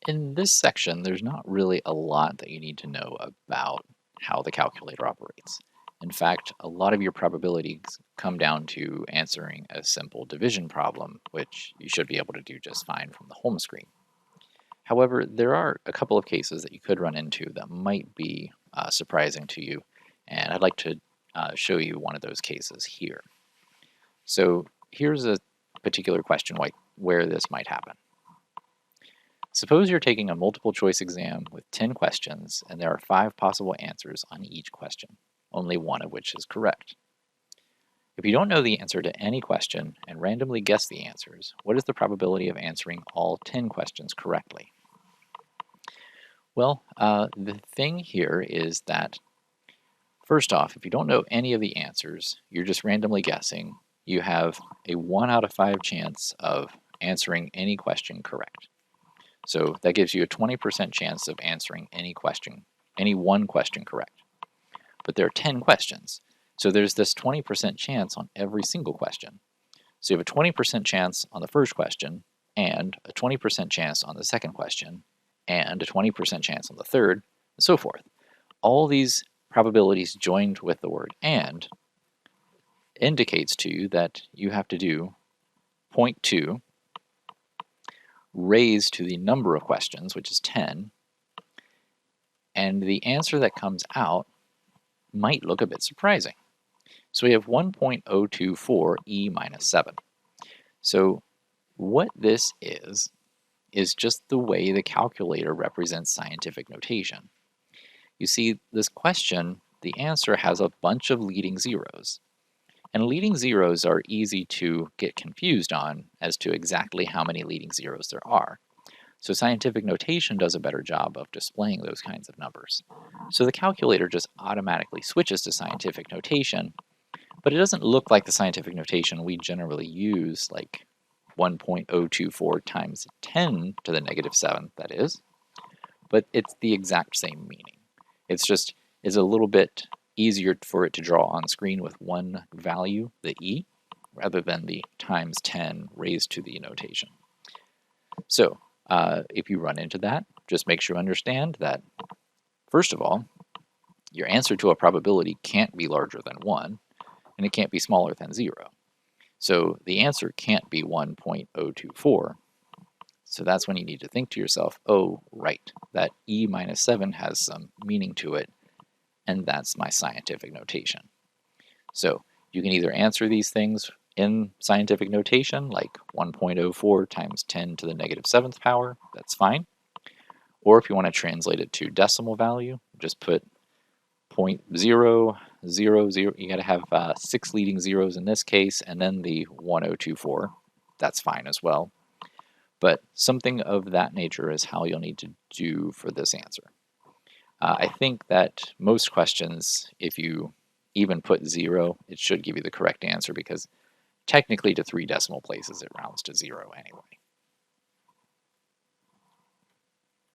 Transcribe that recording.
In this section, there's not really a lot that you need to know about how the calculator operates. In fact, a lot of your probabilities come down to answering a simple division problem, which you should be able to do just fine from the home screen. However, there are a couple of cases that you could run into that might be surprising to you, and I'd like to show you one of those cases here. So here's a particular question where this might happen. Suppose you're taking a multiple choice exam with 10 questions and there are 5 possible answers on each question, only one of which is correct. If you don't know the answer to any question and randomly guess the answers, what is the probability of answering all 10 questions correctly? Well, the thing here is that, first off, if you don't know any of the answers, you're just randomly guessing, you have a 1 out of 5 chance of answering any question correct. So that gives you a 20% chance of answering any one question correct. But there are 10 questions, so there's this 20% chance on every single question. So you have a 20% chance on the first question, and a 20% chance on the second question, and a 20% chance on the third, and so forth. All these probabilities joined with the word "and" indicates to you that you have to do 0.2 raised to the number of questions, which is 10, and the answer that comes out might look a bit surprising. So we have 1.024 e minus 7. So what this is just the way the calculator represents scientific notation. You see, this question, the answer has a bunch of leading zeros. And leading zeros are easy to get confused on as to exactly how many leading zeros there are. So scientific notation does a better job of displaying those kinds of numbers. So the calculator just automatically switches to scientific notation, but it doesn't look like the scientific notation we generally use, like 1.024 times 10 to the negative 7, that is. But it's the exact same meaning. It's a little bit easier for it to draw on screen with one value, the e, rather than the times 10 raised to the notation. So if you run into that, just make sure you understand that, first of all, your answer to a probability can't be larger than 1, and it can't be smaller than 0. So the answer can't be 1.024. So that's when you need to think to yourself, oh, right, that e minus 7 has some meaning to it, and that's my scientific notation. So you can either answer these things in scientific notation, like 1.04 times 10 to the negative 7th power, that's fine. Or if you want to translate it to decimal value, just put 0.000, you got to have 6 leading zeros in this case, and then the 1024, that's fine as well. But something of that nature is how you'll need to do for this answer. I think that most questions, if you even put 0, it should give you the correct answer, because technically to 3 decimal places it rounds to 0 anyway.